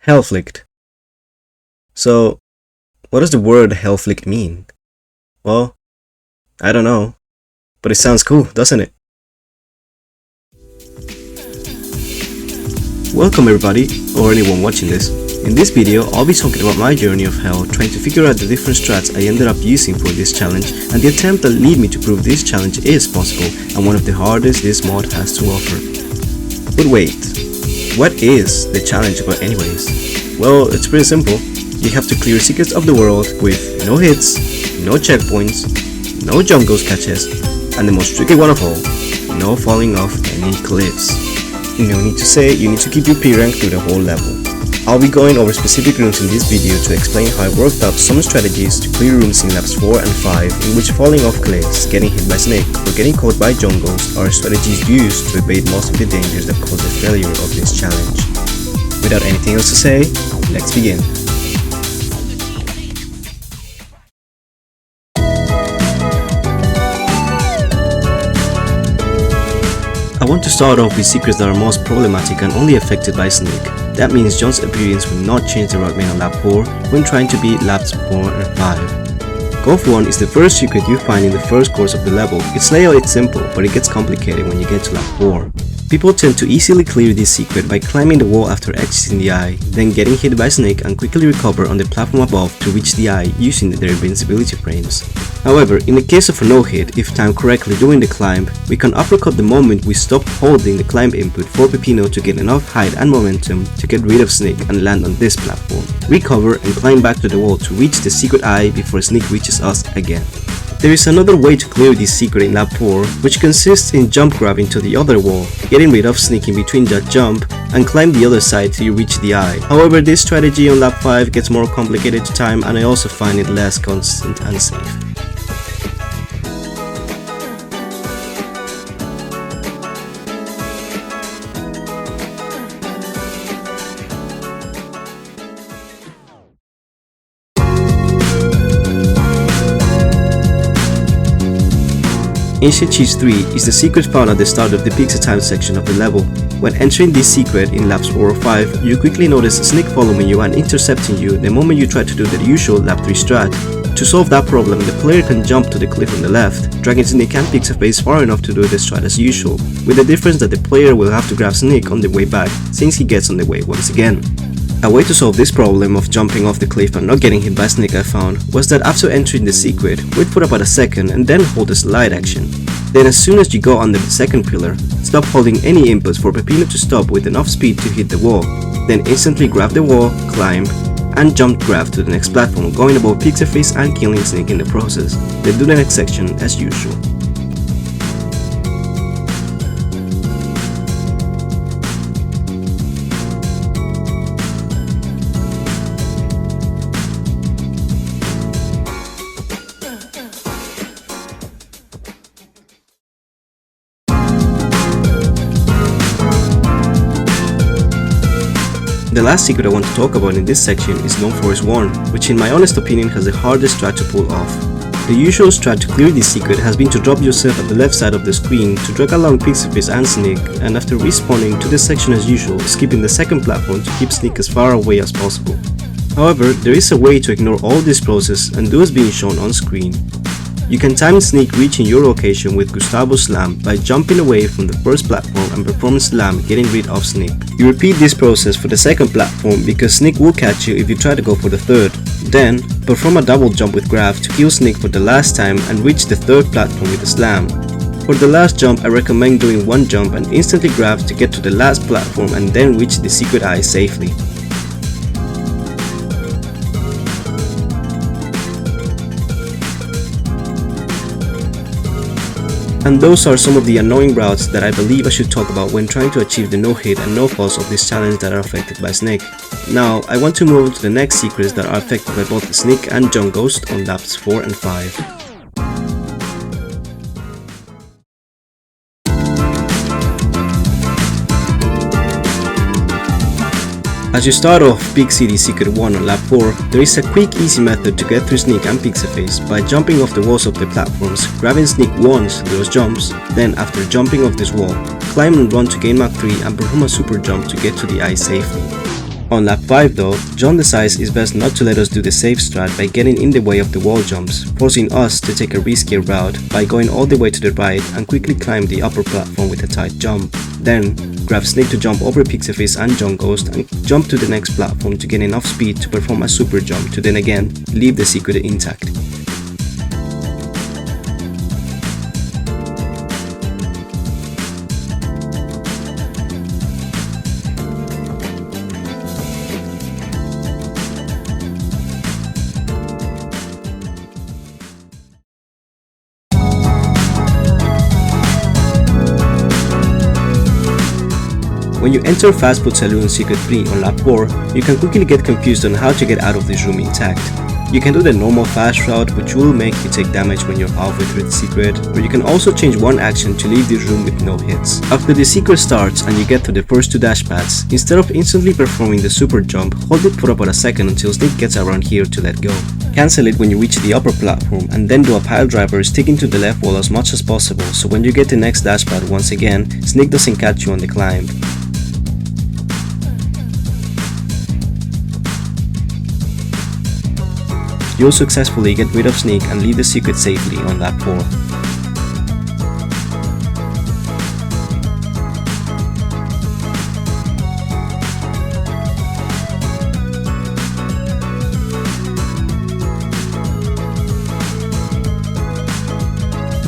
Hellflicked. So, what does the word Hellflicked mean? Well, I don't know, but it sounds cool, doesn't it? Welcome everybody, or anyone watching this. In this video, I'll be talking about my journey of hell, trying to figure out the different strats I ended up using for this challenge, and the attempt that lead me to prove this challenge is possible, and one of the hardest this mod has to offer. But wait, what is the challenge about anyways? Well, it's pretty simple. You have to clear secrets of the world with no hits, no checkpoints, no jump ghost catches, and the most tricky one of all, no falling off any cliffs. No need to say, you need to keep your P rank through the whole level. I'll be going over specific rooms in this video to explain how I worked out some strategies to clear rooms in laps 4 and 5 in which falling off cliffs, getting hit by snake, or getting caught by jump ghosts are strategies used to evade most of the dangers that cause the failure of this challenge. Without anything else to say, let's begin. I want to start off with secrets that are most problematic and only affected by snake. That means John's appearance will not change the rockman on lap 4 when trying to beat laps 4 and 5. Golf 1 is the first secret you find in the first course of the level. Its layout is simple, but it gets complicated when you get to lap 4. People tend to easily clear this secret by climbing the wall after exiting the eye, then getting hit by snake and quickly recover on the platform above to reach the eye using their invincibility frames. However, in the case of a no-hit, if timed correctly during the climb, we can uppercut the moment we stop holding the climb input for Peppino to get enough height and momentum to get rid of snake and land on this platform, recover and climb back to the wall to reach the secret eye before snake reaches us again. There is another way to clear this secret in lap 4, which consists in jump grabbing to the other wall, getting rid of snake in between that jump, and climb the other side till you reach the eye. However, this strategy on lap 5 gets more complicated to time, and I also find it less consistent and safe. Ancient Cheese 3 is the secret found at the start of the pizzatower section of the level. When entering this secret in laps 4 or 5, you quickly notice a snake following you and intercepting you the moment you try to do the usual lap 3 strat. To solve that problem, the player can jump to the cliff on the left, dragging snake and pizzaface far enough to do the strat as usual, with the difference that the player will have to grab snake on the way back since he gets on the way once again. A way to solve this problem of jumping off the cliff and not getting hit by snake I found was that after entering the secret, wait for about a second and then hold the slide action. Then as soon as you go under the second pillar, stop holding any inputs for Peppino to stop with enough speed to hit the wall. Then instantly grab the wall, climb, and jump grab to the next platform, going above pizzaface and killing snake in the process. Then do the next section as usual. The last secret I want to talk about in this section is known for its warn, which in my honest opinion has the hardest strat to pull off. The usual strat to clear this secret has been to drop yourself at the left side of the screen to drag along pizzaface and snake, and after respawning to this section as usual, skipping the second platform to keep snake as far away as possible. However, there is a way to ignore all this process and do as being shown on screen. You can time snake reaching your location with Gustavo's slam by jumping away from the first platform and perform slam getting rid of snake. You repeat this process for the second platform because snake will catch you if you try to go for the third. Then, perform a double jump with grab to kill snake for the last time and reach the third platform with a slam. For the last jump, I recommend doing one jump and instantly grab to get to the last platform and then reach the secret eye safely. And those are some of the annoying routes that I believe I should talk about when trying to achieve the no hit and no falls of this challenge that are affected by snake. Now, I want to move to the next secrets that are affected by both the snake and jump ghost on laps 4 and 5. As you start off Big City Secret 1 on lap 4, there is a quick easy method to get through snake and pizzaface by jumping off the walls of the platforms, grabbing snake once through those jumps, then after jumping off this wall, climb and run to gain Mach 3 and perform a super jump to get to the eye safely. On lap 5 though, John decides it's best not to let us do the safe strat by getting in the way of the wall jumps, forcing us to take a riskier route by going all the way to the right and quickly climb the upper platform with a tight jump. Then, grab Snake to jump over Pixieface and John Ghost and jump to the next platform to gain enough speed to perform a super jump to then again leave the secret intact. When you enter Fast Food Saloon Secret 3 on lap 4, you can quickly get confused on how to get out of this room intact. You can do the normal fast route, which will make you take damage when you're halfway through the secret, or you can also change one action to leave this room with no hits. After the secret starts and you get to the first 2 dash pads, instead of instantly performing the super jump, hold it for about a second until Snake gets around here to let go. Cancel it when you reach the upper platform and then do a pile driver sticking to the left wall as much as possible, so when you get the next dash pad once again, Snake doesn't catch you on the climb. You'll successfully get rid of Snake and leave the secret safely on lap 4.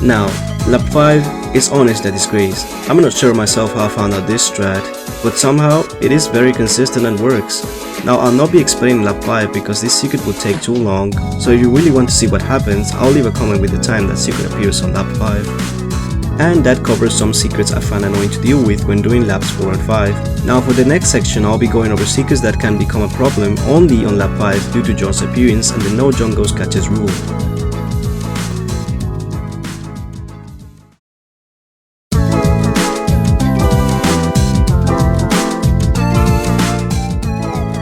Now, lap 5 is honest a disgrace. I'm not sure myself how I found out this strat, but somehow it is very consistent and works. Now I'll not be explaining lap 5 because this secret would take too long, so if you really want to see what happens, I'll leave a comment with the time that secret appears on lap 5. And that covers some secrets I find annoying to deal with when doing laps 4 and 5. Now for the next section, I'll be going over secrets that can become a problem only on lap 5 due to John's appearance and the no John Ghost catches rule.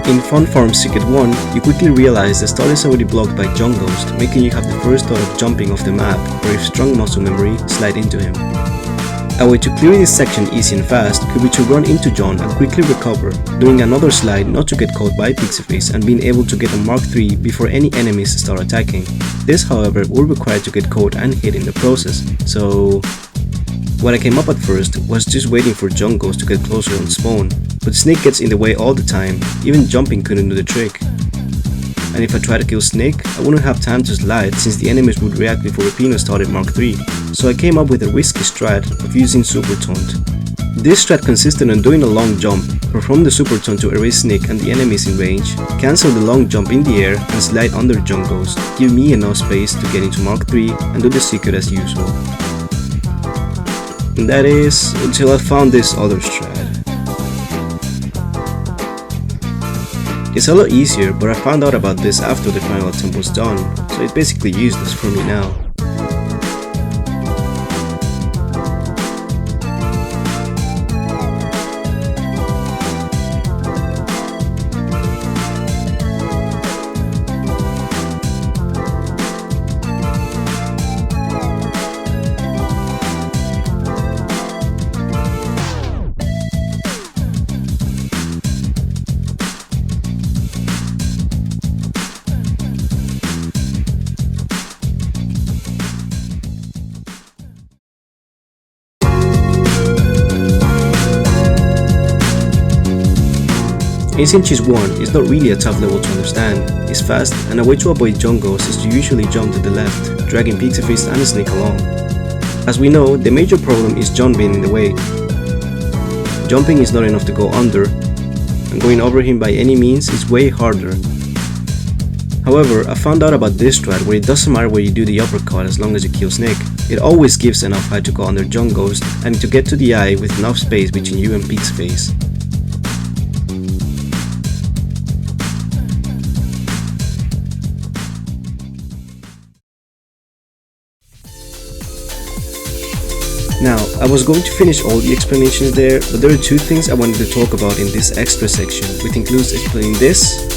In Fun Farm Secret 1, you quickly realize the start is already blocked by John Ghost, making you have the first thought of jumping off the map, or if strong muscle memory, slide into him. A way to clear this section easy and fast could be to run into John and quickly recover, doing another slide not to get caught by Pixieface and being able to get a Mark III before any enemies start attacking. This however will require to get caught and hit in the process, so... What I came up at first was just waiting for John Ghost to get closer on spawn, but Snake gets in the way all the time, even jumping couldn't do the trick. And if I try to kill Snake, I wouldn't have time to slide since the enemies would react before peppino started Mark III, so I came up with a risky strat of using Super Taunt. This strat consisted on doing a long jump, perform the Super Taunt to erase Snake and the enemies in range, cancel the long jump in the air and slide under John Ghost, give me enough space to get into Mark III and do the secret as usual. And that is, until I found this other strat. It's a lot easier, but I found out about this after the final attempt was done, so it's basically useless for me now. Ancient Cheese 1 is not really a tough level to understand. It's fast, and a way to avoid John Ghost is to usually jump to the left, dragging Pixieface and Snake along. As we know, the major problem is John being in the way. Jumping is not enough to go under, and going over him by any means is way harder. However, I found out about this strat where it doesn't matter where you do the uppercut as long as you kill Snake. It always gives enough height to go under John Ghost and to get to the eye with enough space between you and Pixieface. Now, I was going to finish all the explanations there, but there are two things I wanted to talk about in this extra section, which includes explaining this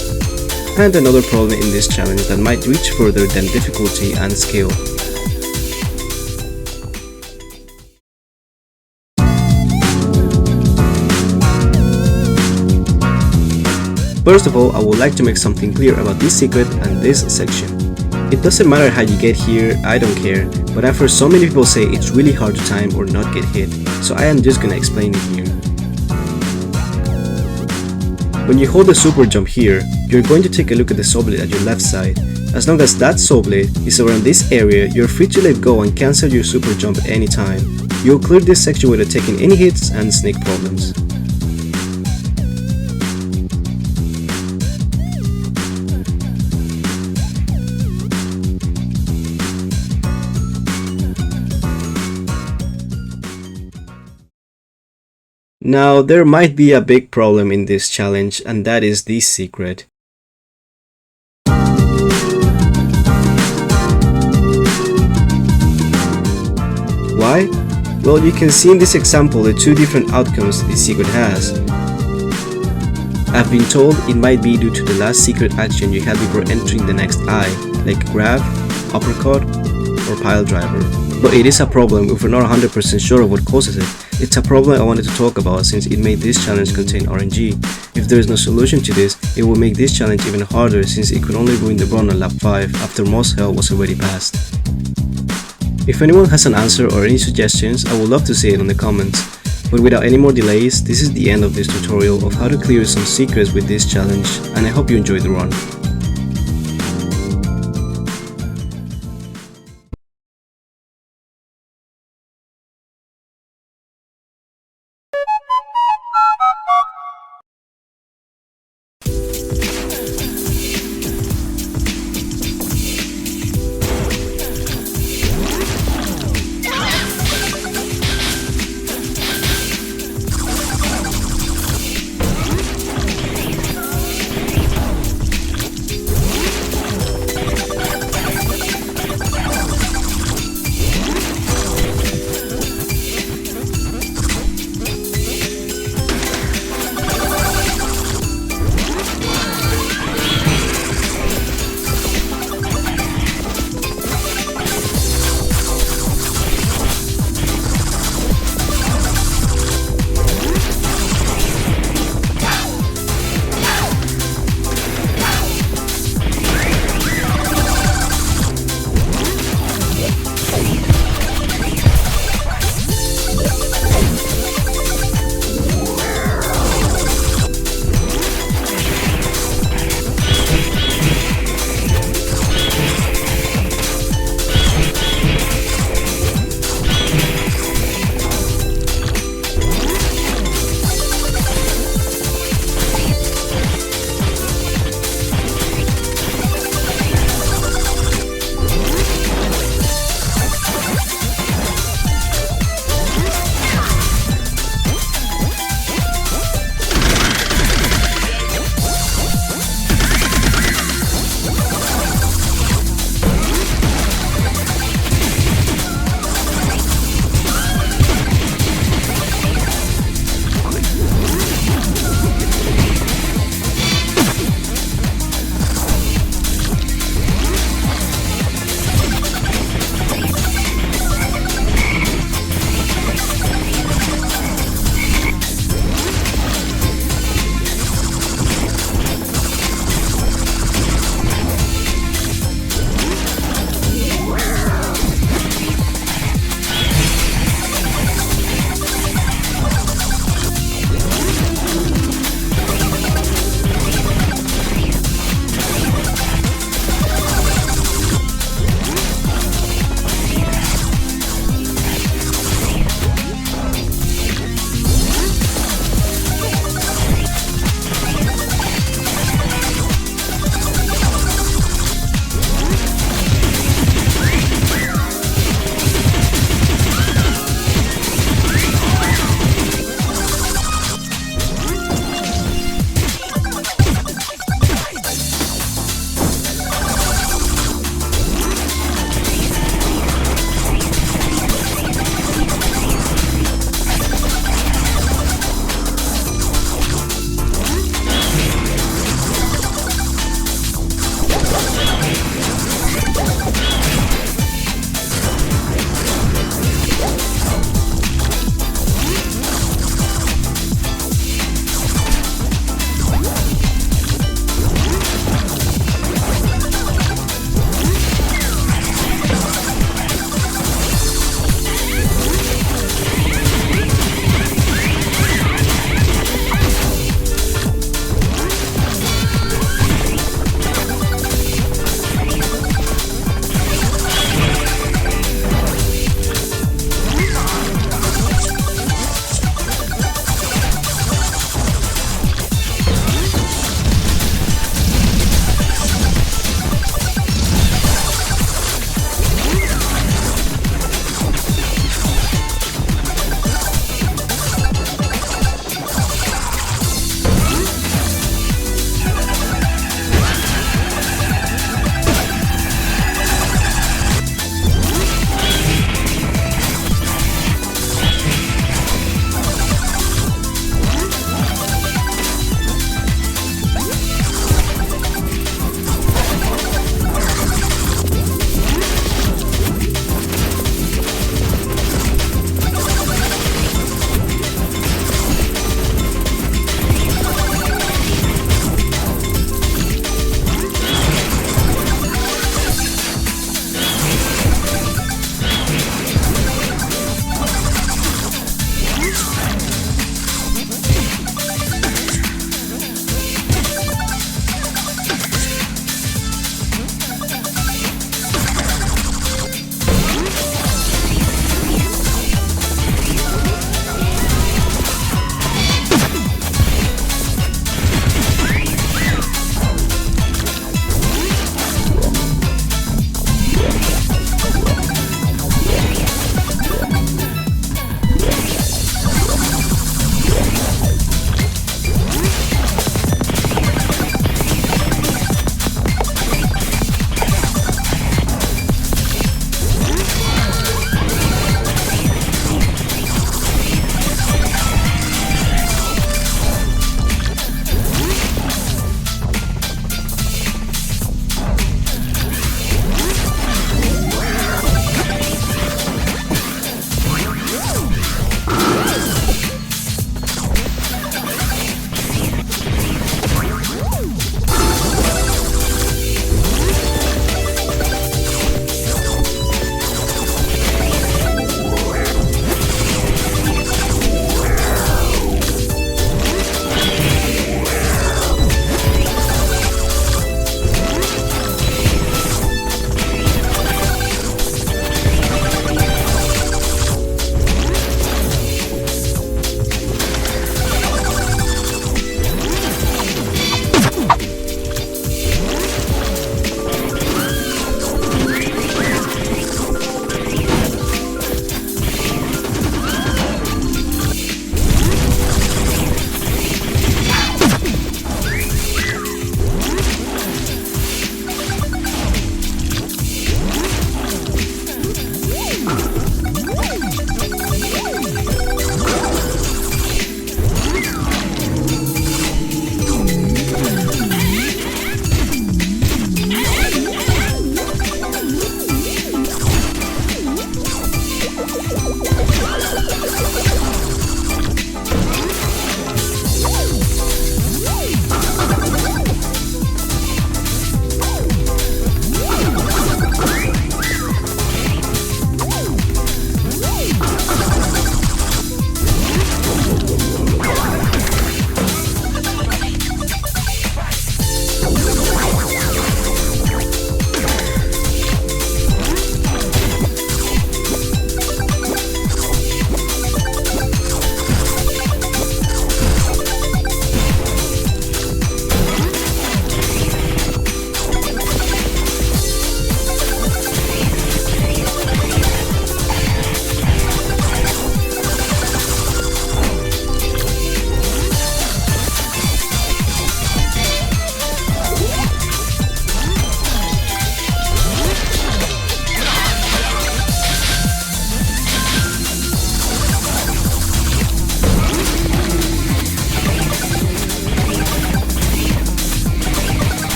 and another problem in this challenge that might reach further than difficulty and skill. First of all, I would like to make something clear about this secret and this section. It doesn't matter how you get here, I don't care, but I've heard so many people say it's really hard to time or not get hit, so I am just gonna explain it here. When you hold the super jump here, you're going to take a look at the saw blade at your left side. As long as that saw blade is around this area, you're free to let go and cancel your super jump at any time. You'll clear this section without taking any hits and snake problems. Now, there might be a big problem in this challenge, and that is this secret. Why? Well, you can see in this example the two different outcomes this secret has. I've been told it might be due to the last secret action you had before entering the next eye, like grab, uppercut, or pile driver. But it is a problem if we're not 100% sure of what causes it. It's a problem I wanted to talk about since it made this challenge contain RNG. If there is no solution to this, it will make this challenge even harder since it could only ruin the run on lap 5 after most hell was already passed. If anyone has an answer or any suggestions, I would love to see it in the comments. But without any more delays, this is the end of this tutorial of how to clear some secrets with this challenge, and I hope you enjoyed the run.